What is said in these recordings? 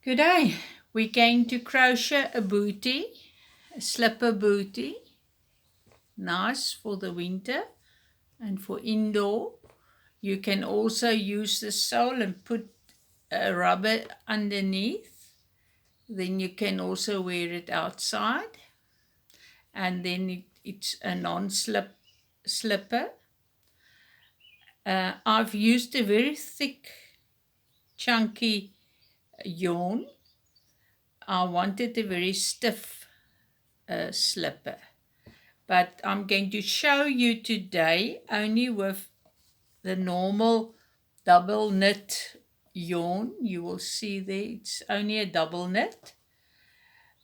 Good day. We're going to crochet a bootie, a slipper bootie. Nice for the winter and for indoor. You can also use the sole and put a rubber underneath. Then you can also wear it outside. And then it's a non-slip slipper. I've used a very thick, chunky yarn. I wanted a very stiff slipper. But I'm going to show you today only with the normal double knit yarn. You will see there it's only a double knit.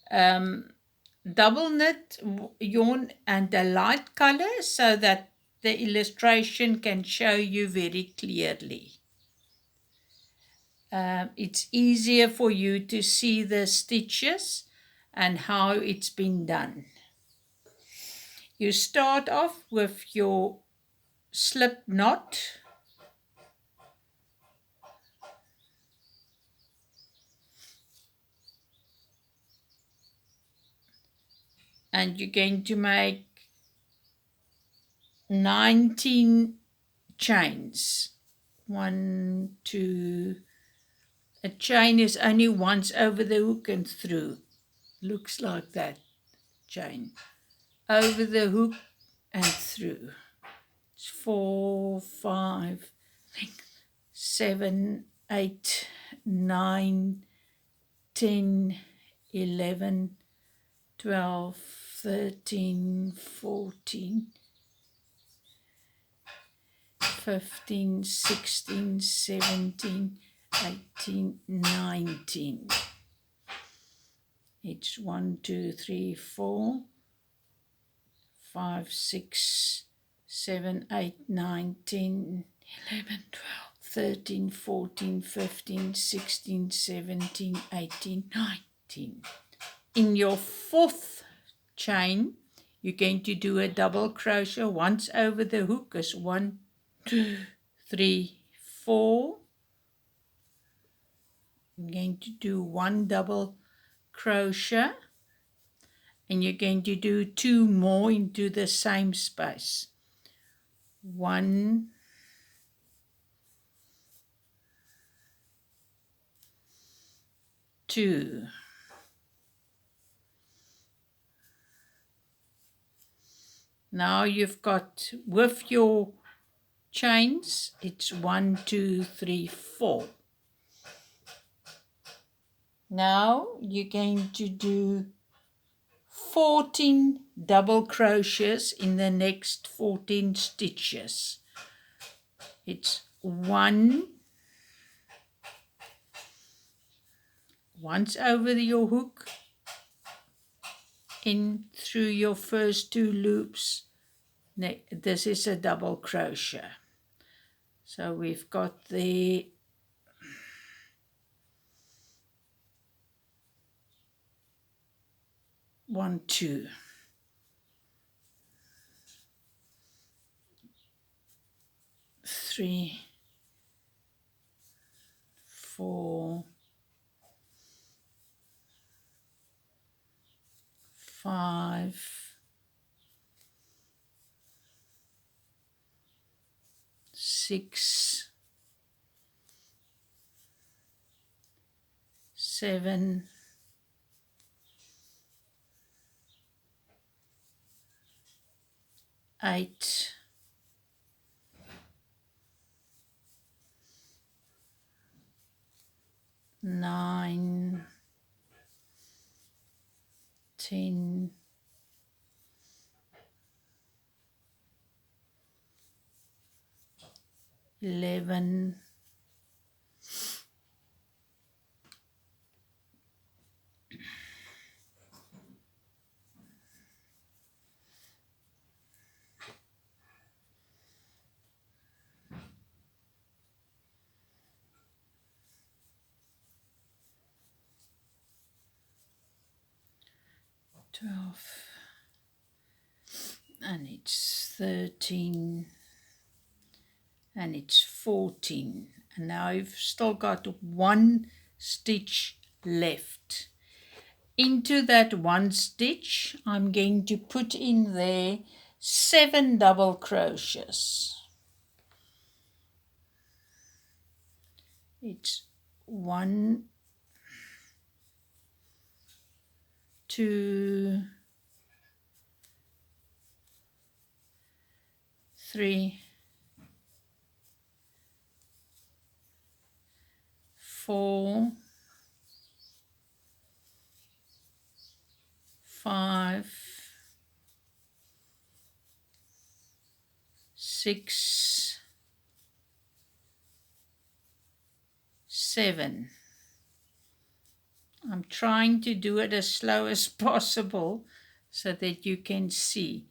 Double knit yarn and a light color so that the illustration can show you very clearly. It's easier for you to see the stitches and how it's been done. You start off with your slip knot. And you're going to make 19 chains. 1, 2. A chain is only once over the hook and through. Looks like that chain. Over the hook and through. It's 4, 5, 7, 8, 9, 10, 11, 12, 13, 14, 15, 16, 17, 18, 19. It's 1, 2, 3, 4, 5, 6, 7, 8, 9, 10, 11, 12, 13, 14, 15, 16, 17, 18, 19. In your fourth chain, you're going to do a double crochet once over the hook as 1, 2, 3, 4. I'm going to do one double crochet and you're going to do 2 more into the same space. 1, 2. Now you've got with your chains, it's 1, 2, 3, 4. Now you're going to do 14 double crochets in the next 14 stitches. It's 1 once over your hook, in through your first 2 loops. This is a double crochet. So we've got the 1, 2. 3, 4, 5, 6, 7, 8, 9, 10, 11, 12, and it's 13, and it's 14. And now you've still got 1 stitch left. Into that one stitch, I'm going to put in there 7 double crochets. It's 1, 2, 3, 4, 5, 6, 7. I'm trying to do it as slow as possible so that you can see.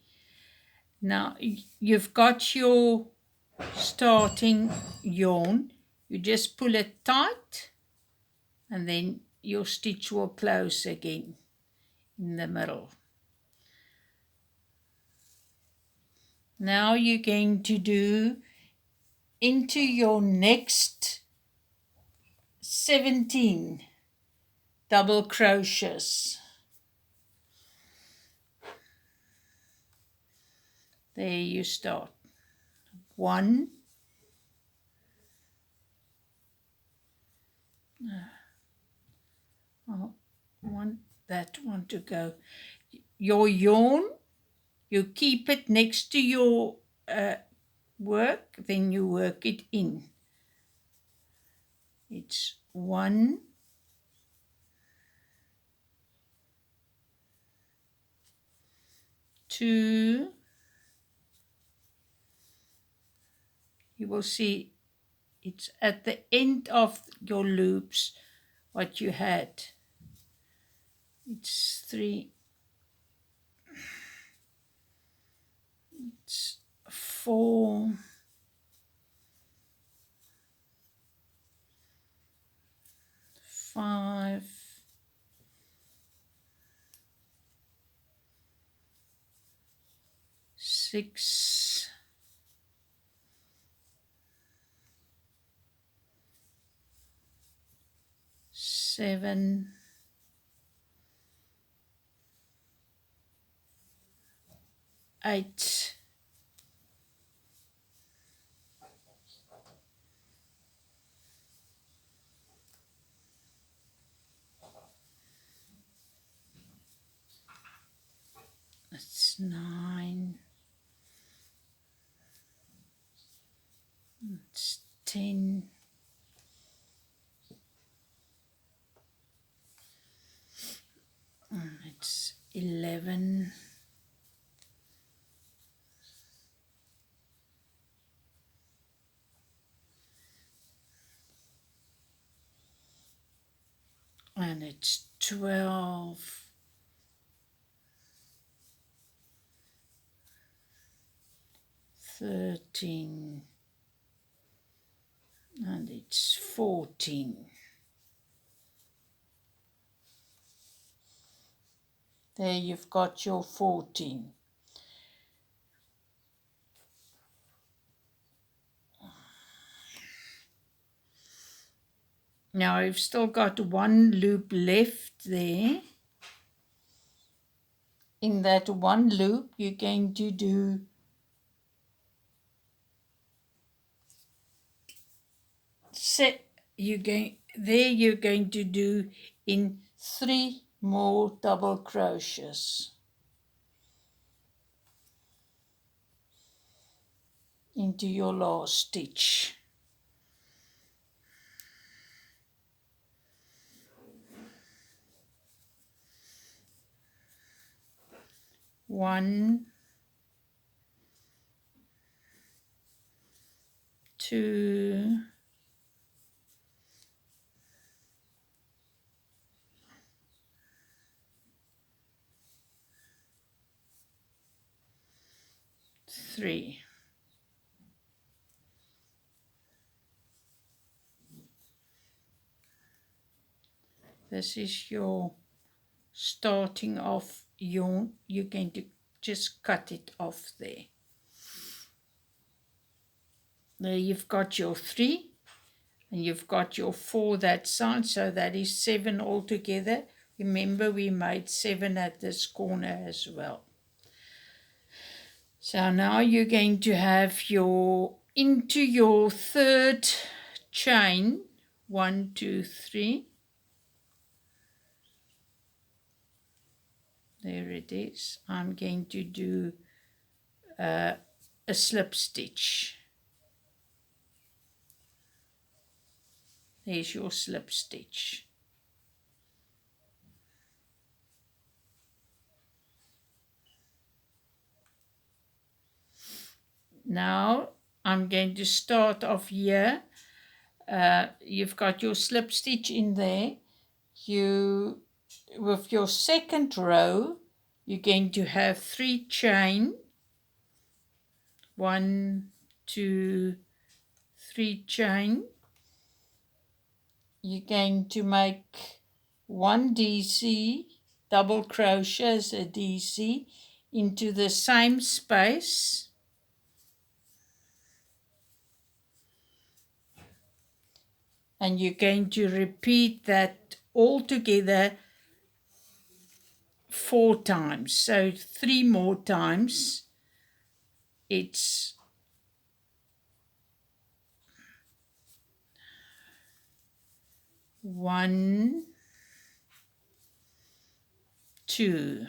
Now you've got your starting yarn. You just pull it tight and then your stitch will close again in the middle. Now you're going to do into your next 17 double crochets. There you start. 1, I want that one to go. Your yarn, you keep it next to your work, then you work it in. It's 1, 2, you will see it's at the end of your loops what you had. It's 3, it's 4, 5, 6, 7, 8, 9, it's 10, it's 11, and it's 12, 13, and it's 14. There you've got your 14. Now I've still got one loop left there. In that one loop, you're going to do you're going to do in 3 more double crochets into your last stitch. One, 2, 3. This is your starting off yarn. You're going to just cut it off there. There you've got your 3, and you've got your 4 that side, so that is 7 altogether. Remember, we made 7 at this corner as well. So now you're going to have into your third chain, 1, 2, 3. There it is. I'm going to do a slip stitch. There's your slip stitch. Now I'm going to start off here. You've got your slip stitch in there. With your second row, you're going to have 3 chain. 1, 2, 3 chain. You're going to make 1 DC, double crochet as a DC, into the same space. And you're going to repeat that all together 4 times. So 3 more times. It's 1, 2.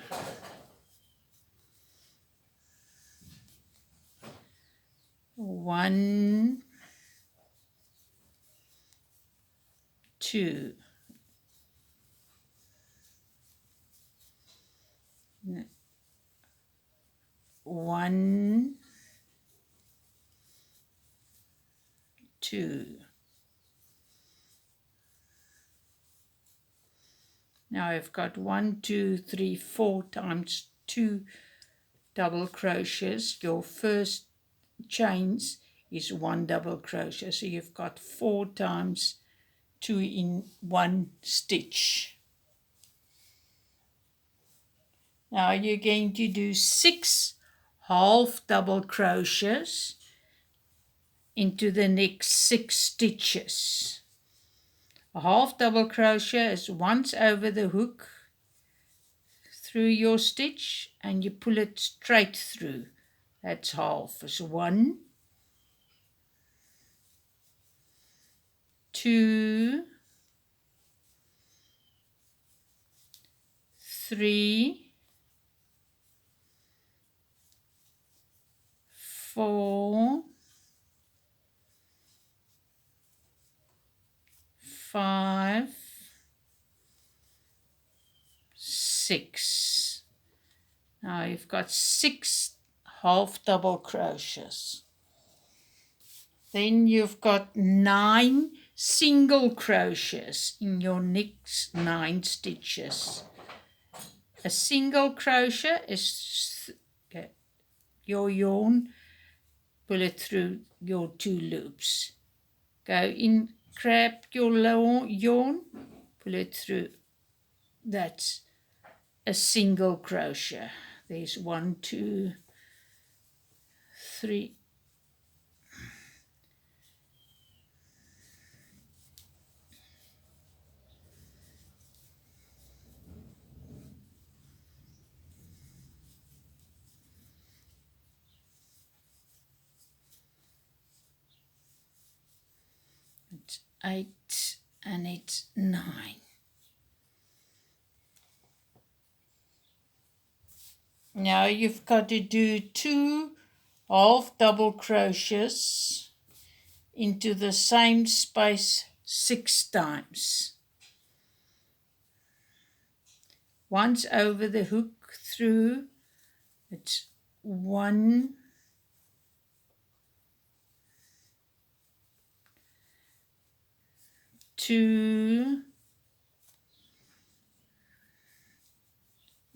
1, 2. 1, 2. Now I've got 1, 2, 3, 4 times 2 double crochets. Your first chains is 1 double crochet, so you've got 4 times 2 in 1 stitch. Now you're going to do 6 half double crochets into the next 6 stitches. A half double crochet is once over the hook through your stitch, and you pull it straight through. That's half. It's 1, 2, 3, 4, 5, 6. Now you've got 6 half double crochets. Then you've got 9 single crochets in your next 9 stitches. A single crochet is your yarn, pull it through your 2 loops. Go in, grab your yarn, pull it through. That's a single crochet. There's 1, 2, 3. It's 8 and it's 9. Now you've got to do 2 half double crochets into the same space 6 times. Once over the hook through, it's 1, 2,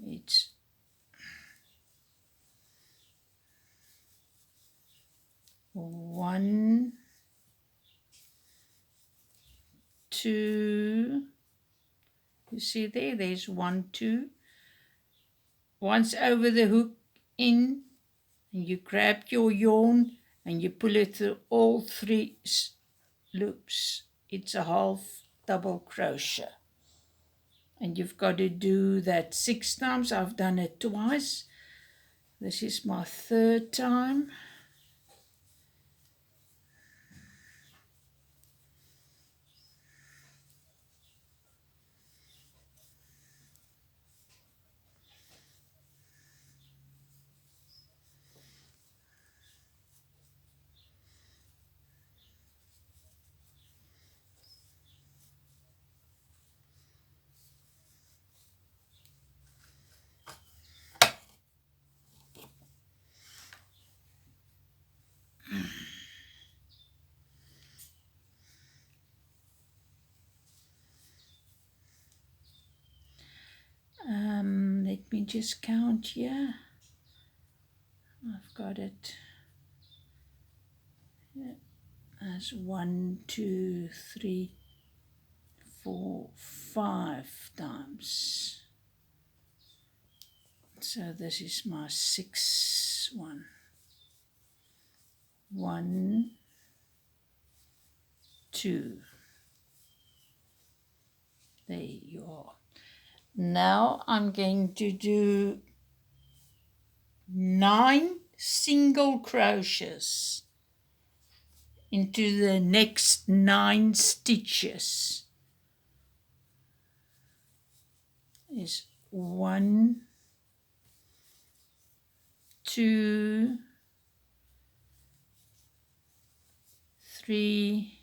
it's 1, 2. You see there's 1, 2. Once over the hook in, and you grab your yarn and you pull it through all 3 loops it's a half double crochet. And you've got to do that 6 times. I've done it twice. This is my 3rd time. Let me just count here. I've got it as 1, 2, 3, 4, 5 times. So this is my 6th one. 1, 2. There you are. Now I'm going to do 9 single crochets into the next 9 stitches. Is 1, 2, 3,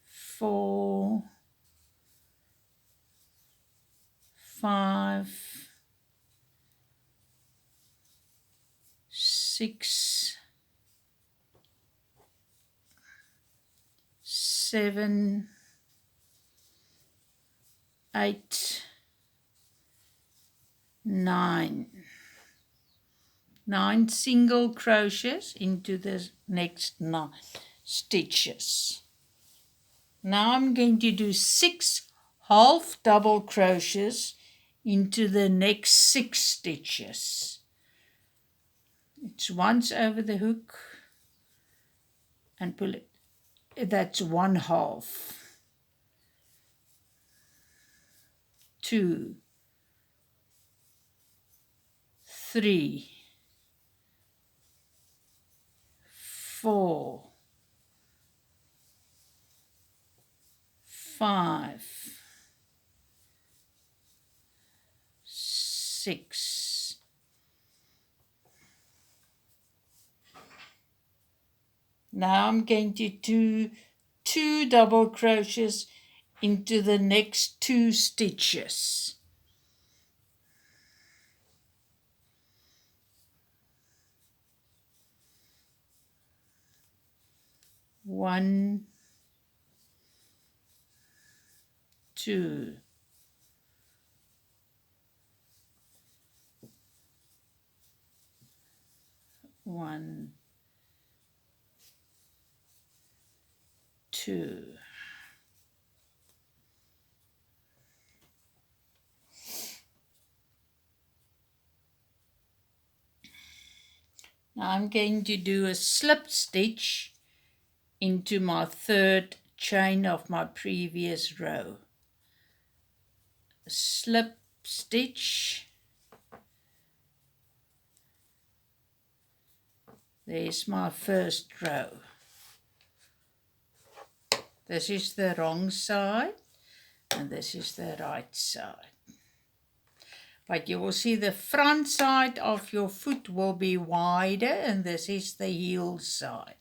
4, 5, 6, 7, 8, 9. 9 single crochets into the next 9 stitches. Now I'm going to do 6 half double crochets into the next 6 stitches. It's once over the hook and pull it. That's 1 half. 2, 3, 4, 5, 6. Now I'm going to do 2 double crochets into the next 2 stitches. 1, 2, 1, 2. Now I'm going to do a slip stitch into my 3rd chain of my previous row. A slip stitch. There's my 1st row. This is the wrong side and this is the right side. But you will see the front side of your foot will be wider and this is the heel side.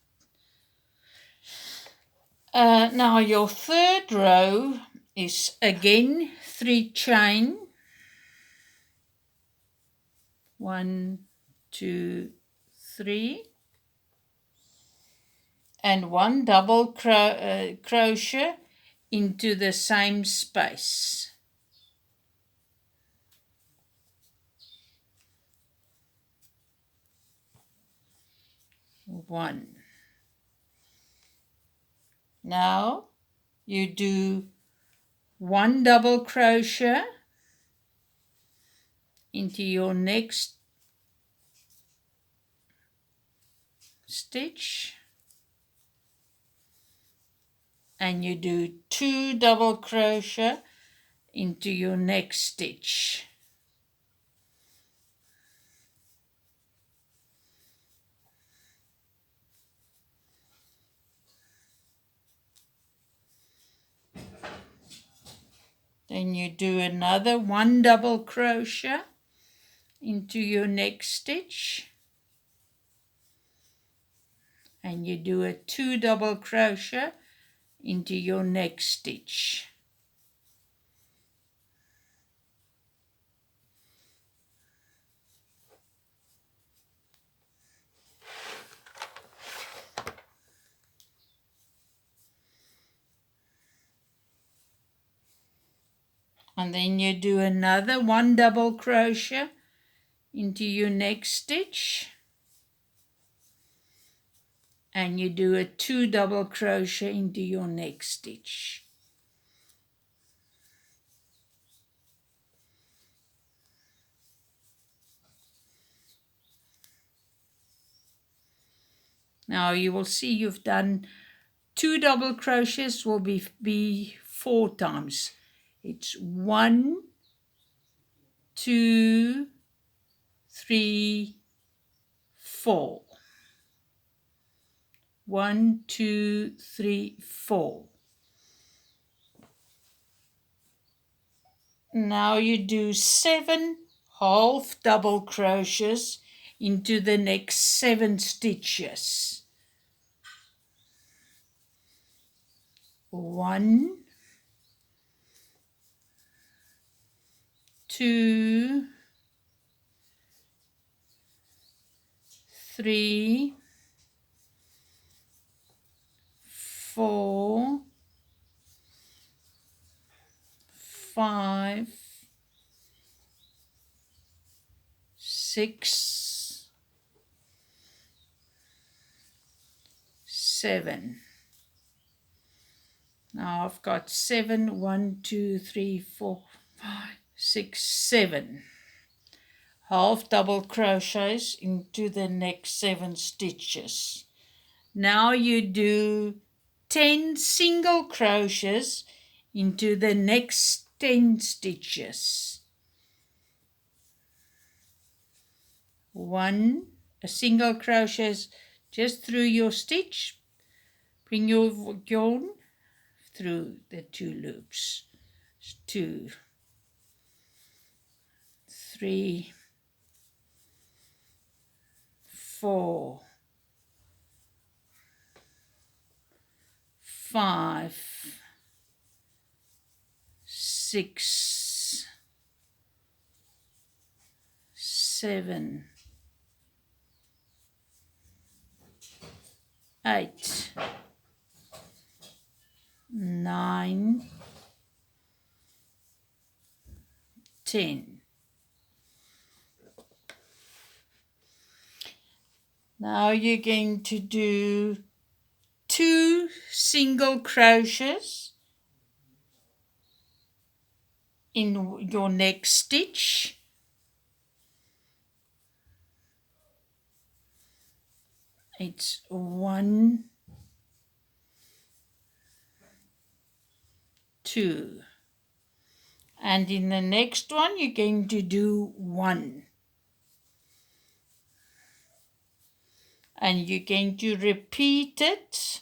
Now your 3rd row is again 3 chain. 1, 2, 3. And 1 double crochet into the same space. 1. Now you do 1 double crochet into your next stitch, and you do 2 double crochet into your next stitch. Then you do another 1 double crochet into your next stitch, and you do a 2 double crochet into your next stitch. And then you do another 1 double crochet into your next stitch, and you do a 2 double crochet into your next stitch. Now you will see you've done 2 double crochets will be 4 times. It's 1, 2, 3, 4. 1, 2, 3, 4. Now you do 7 half double crochets into the next 7 stitches. 1, 2, 3, 4, 5, 6, 7. Now I've got 7, 1, 2, 3, 4, 5, 6, 7 half double crochets into the next 7 stitches. Now you do 10 single crochets into the next 10 stitches. 1, a single crochet just through your stitch. Bring your yarn through the 2 loops. 2, 3, 4, 5, 6, 7, 8, 9, 10. Now you're going to do 2 single crochets in your next stitch. It's 1, 2. And in the next one, you're going to do 1. And you're going to repeat it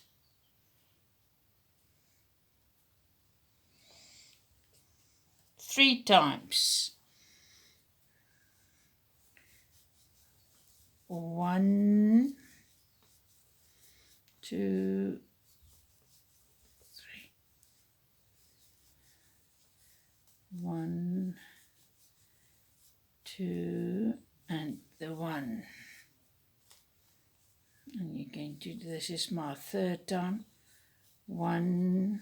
3 times. 1, 2, 3. 1, 2, and the 1. And you're going to, this is my 3rd time. 1,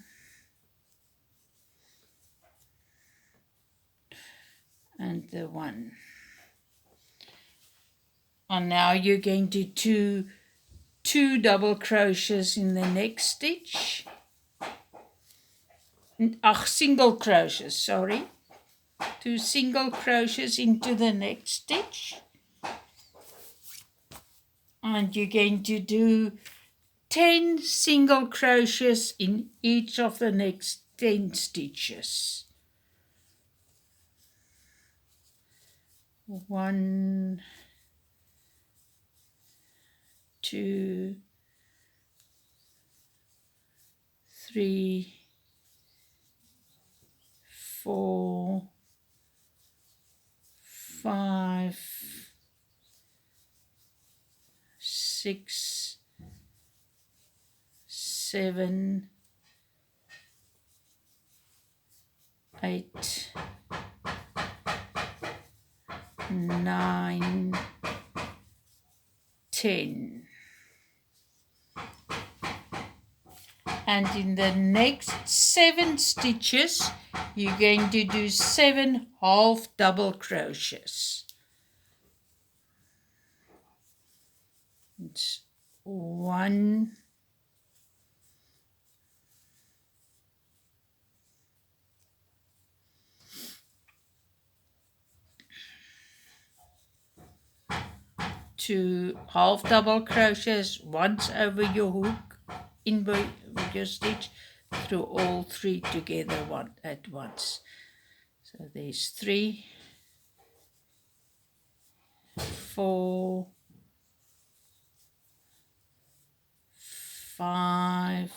and the 1. And now you're going to do 2 double crochets in the next stitch. Single crochets, sorry. 2 single crochets into the next stitch. And you're going to do 10 single crochets in each of the next 10 stitches. 1, 2, 3, 4, 5, 6, 7, 8, 9, 10. And in the next 7 stitches, you're going to do 7 half double crochets. It's 1, 2 half double crochets once over your hook, in with your stitch, through all 3 together at once. So there's 3, 4, 5,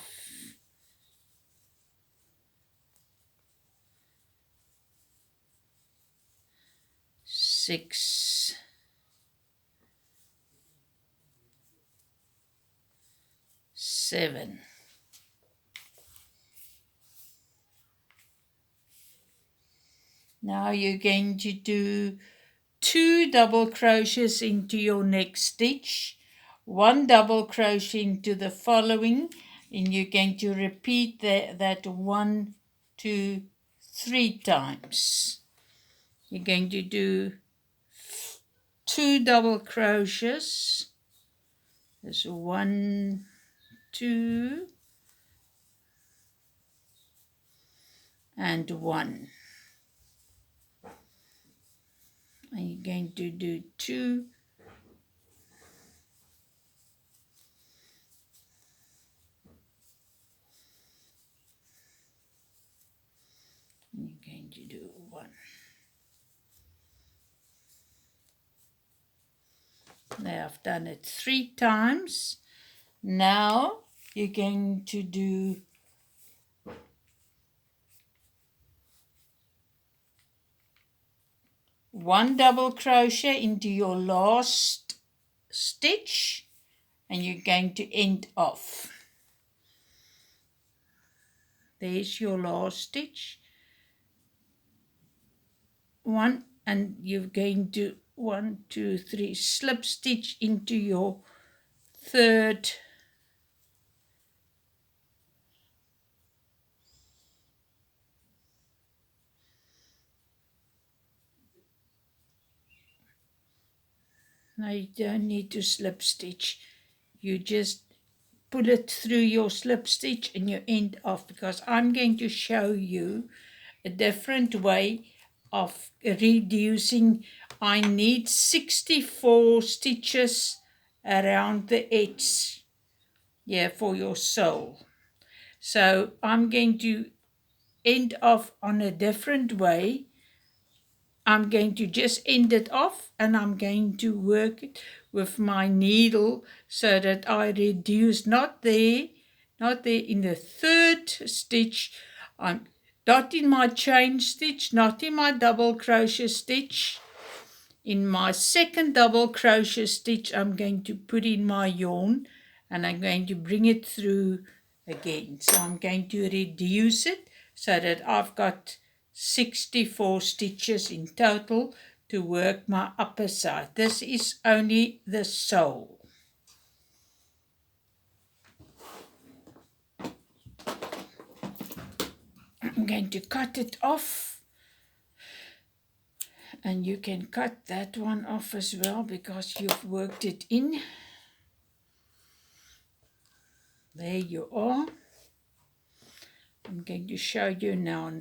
6, 7. Now you're going to do 2 double crochets into your next stitch, 1 double crochet into the following, and you're going to repeat that 1, 2, 3 times. You're going to do 2 double crochets. There's 1, 2, and 1. And you're going to do 2, and you're going to do 1. Now I've done it 3 times. Now you're going to do 1 double crochet into your last stitch, and you're going to end off. There's your last stitch. 1, and you're going to 1, 2, 3 slip stitch into your third Now you don't need to slip stitch. You just pull it through your slip stitch and you end off, because I'm going to show you a different way of reducing. I need 64 stitches around the edge, for your sole. So I'm going to end off on a different way. I'm going to just end it off, and I'm going to work it with my needle so that I reduce not there in the third stitch. I'm not in my chain stitch, not in my double crochet stitch. In my second double crochet stitch, I'm going to put in my yarn, and I'm going to bring it through again. So I'm going to reduce it so that I've got 64 stitches in total to work my upper side. This is only the sole. I'm going to cut it off, and you can cut that one off as well because you've worked it in. There you are. I'm going to show you now.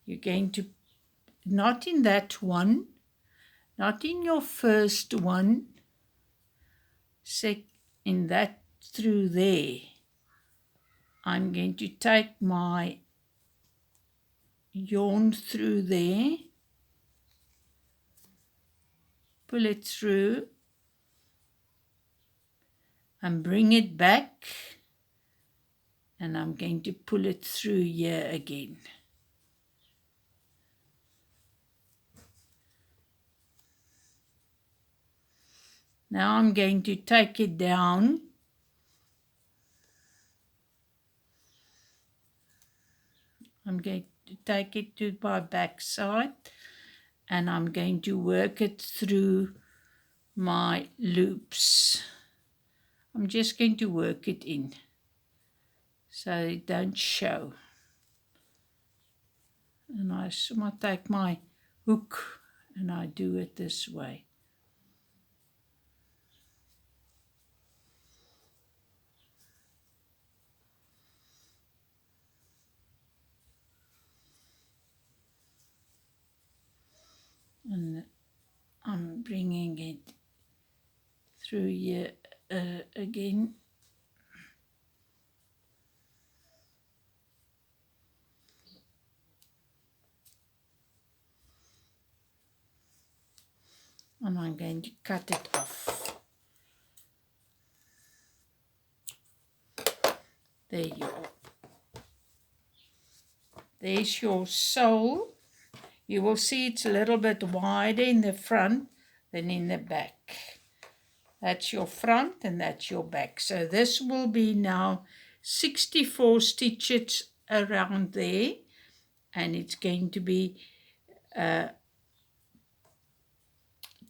You're going to, not in that one, not in your first one, in that through there. I'm going to take my yarn through there, pull it through, and bring it back, and I'm going to pull it through here again. Now I'm going to take it down. I'm going to take it to my back side, and I'm going to work it through my loops. I'm just going to work it in so it don't show. And I take my hook and I do it this way. And I'm bringing it through here again. And I'm going to cut it off. There you are. There's your sole. You will see it's a little bit wider in the front than in the back. That's your front and that's your back. So this will be now 64 stitches around there, and it's going to be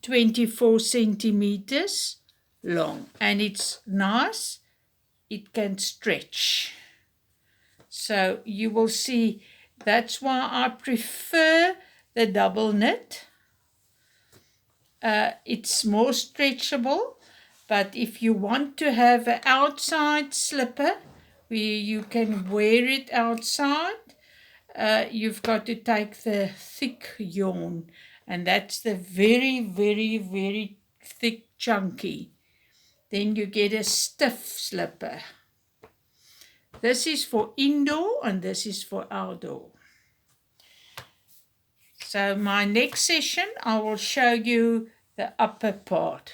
24 centimeters long, and it's nice. It can stretch. So you will see that's why I prefer the double knit. It's more stretchable, but if you want to have an outside slipper where you can wear it outside, you've got to take the thick yarn, and that's the very, very, very thick chunky. Then you get a stiff slipper. This is for indoor and this is for outdoor. So my next session I will show you the upper part.